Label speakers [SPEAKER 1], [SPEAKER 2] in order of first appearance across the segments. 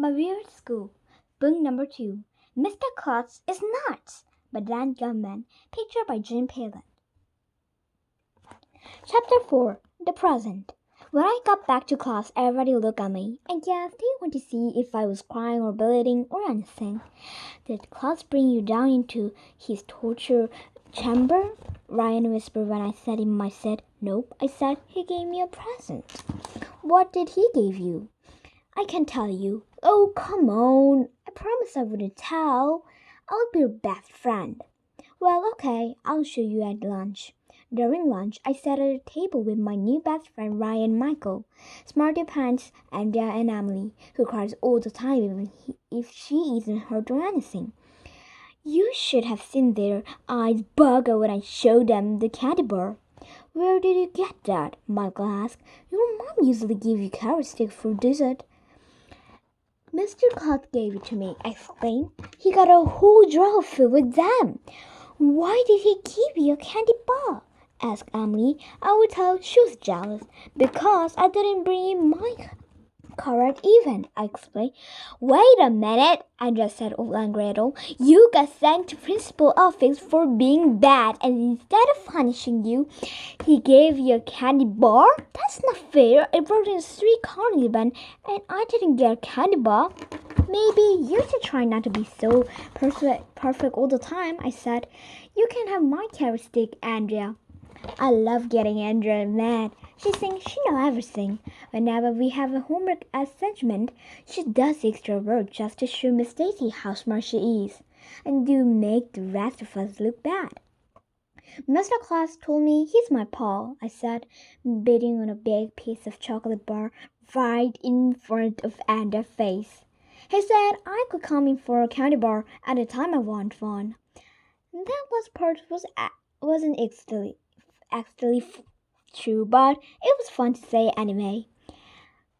[SPEAKER 1] My Weird School, Book Number 2, Mr. Klutz is Nuts, by Dan Gutman, picture by Jim Palin. Chapter 4, The Present. When I got back to class, everybody looked at me and guessed they wanted to see if I was crying or bleeding or anything. Did Klutz bring you down into his torture chamber? Ryan whispered when I sat in my seat. Nope, I said. He gave me a present. What did he give you? I can't tell you. Oh, come on. I promised I wouldn't tell. I'll be your best friend. Well, okay, I'll show you at lunch. During lunch, I sat at a table with my new best friend Ryan and Michael, Smarty Pants, Andrea, and Emily, who cries all the time even if she isn't hurt or anything. You should have seen their eyes bug out when I showed them the candy bar. Where did you get that? Michael asked. Your mom usually gives you carrot sticks for dessert. Mr. Klutz gave it to me, I exclaimed. He got a whole drawer filled with them. Why did he give you a candy bar? Asked Emily. I would tell she was jealous. Because I didn't bring in my carrot even, I explained. Wait a minute, Andrea said old and Gretel. You got sent to principal's office for being bad, and instead of punishing you, he gave you a candy bar? That's not fair. I brought in 3 carnage buns, and I didn't get a candy bar. Maybe you should try not to be so perfect all the time, I said. You can have my carrot stick, Andrea. I love getting Andrea mad. She thinks she knows everything. Whenever we have a homework assignment, she does extra work just to show Miss Daisy how smart she is, and to make the rest of us look bad. Mr. Klutz told me he's my pal, I said, biting on a big piece of chocolate bar right in front of Andrea's face. He said I could come in for a candy bar at the time I want one. That wasn't actually true, but it was fun to say anyway.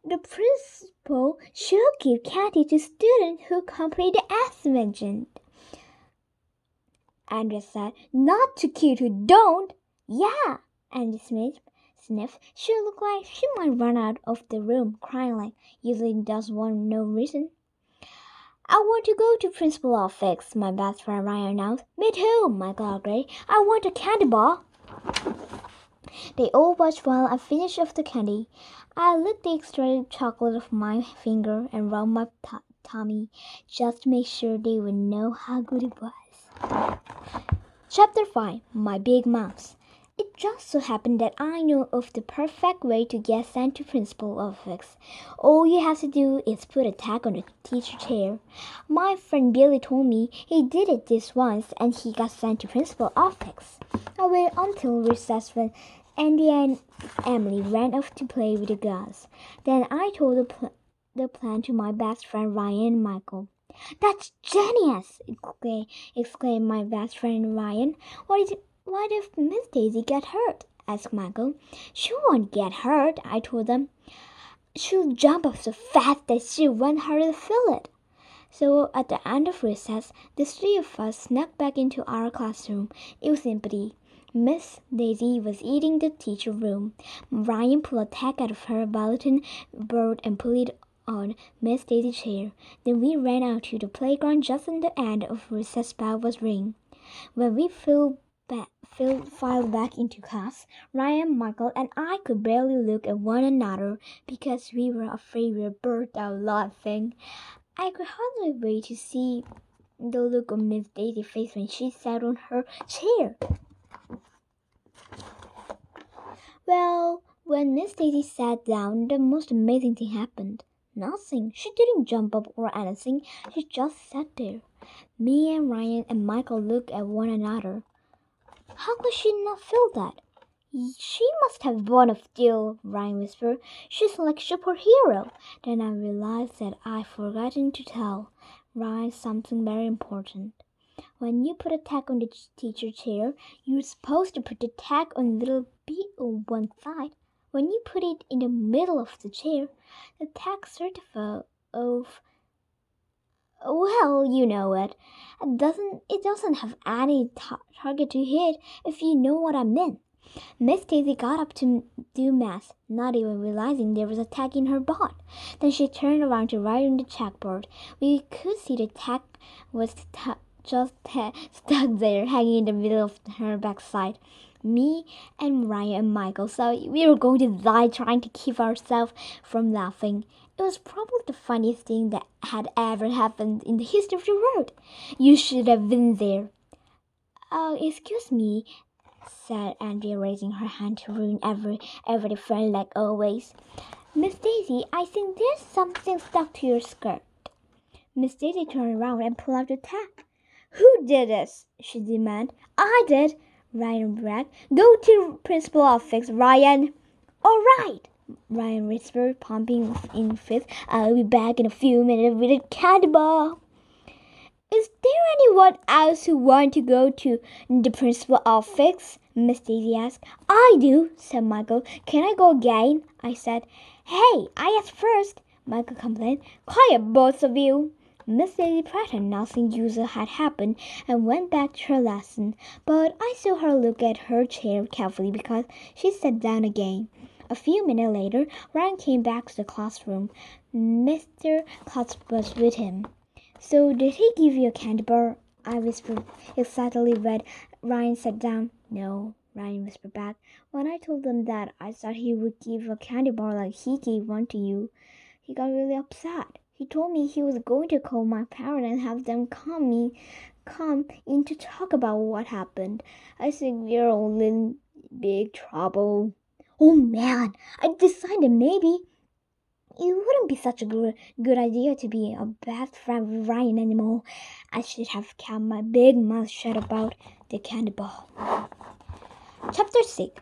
[SPEAKER 1] The principal should give candy to students who complete the assignment, Andrea said. Not to kids who don't. Yeah, Andrea sniffed. She looked like she might run out of the room crying like usually does one no reason. I want to go to principal's office, my best friend Ryan announced. Me too, Michael agreed. I want a candy bar. They all watched while I finished off the candy. I licked the extra chocolate off my finger and rubbed my tummy just to make sure they would know how good it was. Chapter 5, My Big Mouse. It just so happened that I know of the perfect way to get sent to principal's office. All you have to do is put a tag on the teacher chair. My friend Billy told me he did it this once and he got sent to principal's office. I waited until recess when Andy and Emily ran off to play with the girls. Then I told the plan to my best friend Ryan and Michael. That's genius! Exclaimed my best friend Ryan. What if Miss Daisy get hurt? Asked Michael. She won't get hurt, I told them. She'll jump up so fast that she won't hardly feel it. So at the end of recess, the 3 of us snuck back into our classroom. It was empty. Miss Daisy was eating the teacher room. Ryan pulled a tag out of her bulletin board and put it on Miss Daisy's chair. Then we ran out to the playground just at the end of recess bell was ring. When we filed back into class, Ryan, Michael, and I could barely look at one another because we were afraid we were burst out laughing. I could hardly wait to see the look on Miss Daisy's face when she sat on her chair. Well, when Miss Daisy sat down, the most amazing thing happened. Nothing. She didn't jump up or anything. She just sat there. Me and Ryan and Michael looked at one another. How could she not feel that? She must have won a deal, Ryan whispered. She's like a superhero. Then I realized that I'd forgotten to tell Ryan something very important. When you put a tag on the teacher chair, you're supposed to put the tag on a little bit on one side. When you put it in the middle of the chair, the tag certificate of, well, you know it. It doesn't have any target to hit, if you know what I mean. Miss Daisy got up to do math, not even realizing there was a tag in her butt. Then she turned around to write on the chalkboard. We could see the tag was stuck there, hanging in the middle of her backside. Me and Ryan and Michael thought we were going to die trying to keep ourselves from laughing. It was probably the funniest thing that had ever happened in the history of the world. You should have been there. Oh, excuse me, said Andrea, raising her hand to ruin every friend like always. Miss Daisy, I think there's something stuck to your skirt. Miss Daisy turned around and pulled out the tag. Who did this? She demanded. I did, Ryan bragged. Go to principal's office, Ryan. All right, Ryan whispered, pumping in fist. I'll be back in a few minutes with a candy bar. Is there anyone else who wants to go to the principal's office? Miss Daisy asked. I do, said Michael. Can I go again? I said. Hey, I asked first, Michael complained. Quiet, both of you. Miss Daisy pretended nothing usual had happened and went back to her lesson, but I saw her look at her chair carefully because she sat down again. A few minutes later, Ryan came back to the classroom. Mr. Klutz was with him. So did he give you a candy bar? I whispered excitedly when Ryan sat down. No, Ryan whispered back. When I told him that I thought he would give a candy bar like he gave one to you, he got really upset. He told me he was going to call my parents and have them come in to talk about what happened. I think we're all in big trouble. Oh man, I decided maybe it wouldn't be such a good idea to be a best friend with Ryan anymore. I should have kept my big mouth shut about the candy bar. Chapter 6.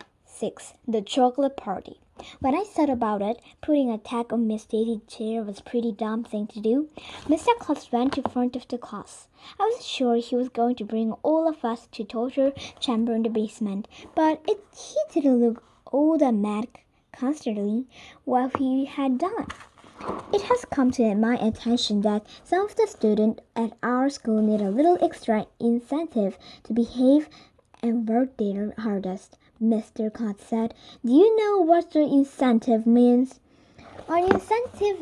[SPEAKER 1] The Chocolate Party. When I thought about it, putting a tag on Miss Daisy's chair was a pretty dumb thing to do. Mr. Klutz went to front of the class. I was sure he was going to bring all of us to torture chamber in the basement, but he didn't look all that mad constantly what he had done. It has come to my attention that some of the students at our school need a little extra incentive to behave and work their hardest, Mr. Klutz said. Do you know what the incentive means? An incentive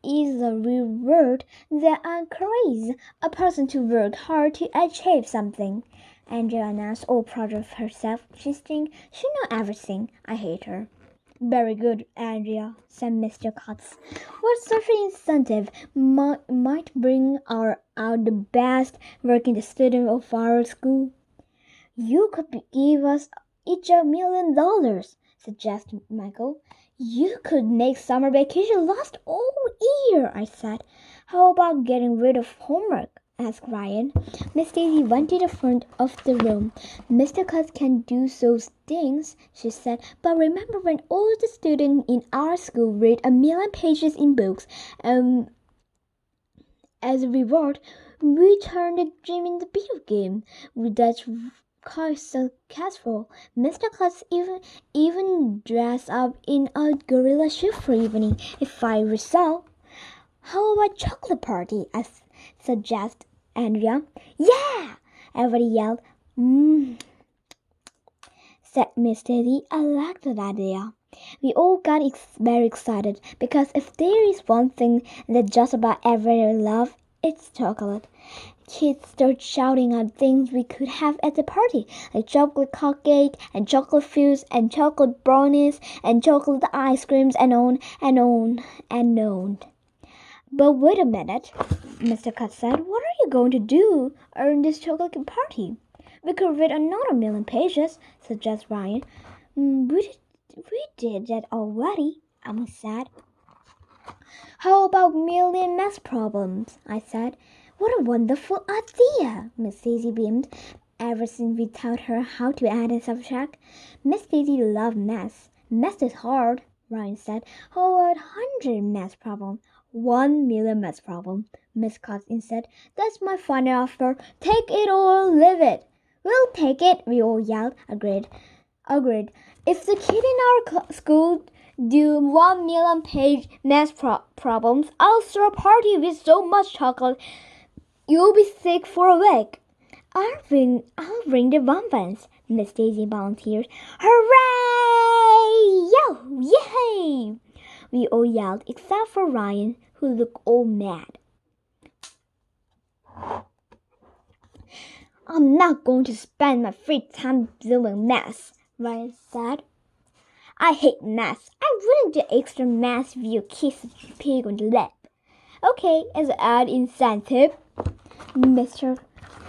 [SPEAKER 1] is a reward that encourages a person to work hard to achieve something. Andrea announced, all proud of herself. She thinks she knows everything. I hate her. Very good, Andrea, said Mr. Klutz. What sort of incentive might bring out the best working student of our school? You could give us each $1 million, suggested Michael. You could make summer vacation last all year, I said. How about getting rid of homework? Asked Ryan. Miss Daisy went to the front of the room. Mr. Klutz can do those things, she said, but remember when all the students in our school read 1 million pages in books, as a reward, we turned the dream into a video game. That's quite successful. Mr. Klutz even dressed up in a gorilla suit for evening, if I recall. How about chocolate party? I suggested Andrea. Yeah! Everybody yelled. Said Miss Daisy. I like that idea. We all got very excited because if there is one thing that just about everybody loves, it's chocolate. Kids started shouting out things we could have at the party, like chocolate cupcake and chocolate fudge and chocolate brownies and chocolate ice creams and on and on and on. But wait a minute, Mr. Klutz said. What are you going to do during this chocolate party? We could read another 1 million pages, suggested Ryan. We did that already, Emma said. How about 1 million math problems? I said. What a wonderful idea, Miss Daisy beamed. Ever since we taught her how to add and subtract, Miss Daisy loved math. Math is hard, Ryan said. How about 100 math problems? 1 million math problems, Miss Klutz said. That's my final offer. Take it or leave it. We'll take it, we all yelled. Agreed. If the kid in our school do 1 million page math problems, I'll throw a party with so much chocolate you'll be sick for a week. I'll bring the bonbons, Miss Daisy volunteered. Hooray! Yo! Yay! We all yelled, except for Ryan, who looked all mad. I'm not going to spend my free time doing math, Ryan said. I hate math. I wouldn't do extra math if you kiss a pig on the lip. Okay, as an added incentive, Mr.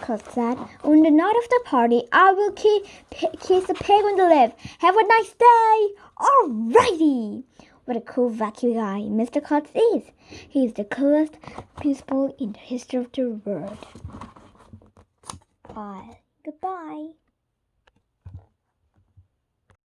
[SPEAKER 1] Klutz said, on the night of the party, I will kiss a pig on the lip. Have a nice day. Alrighty. What a cool, wacky guy Mr. Klutz is. He is the coolest principal in the history of the world. Bye. Goodbye.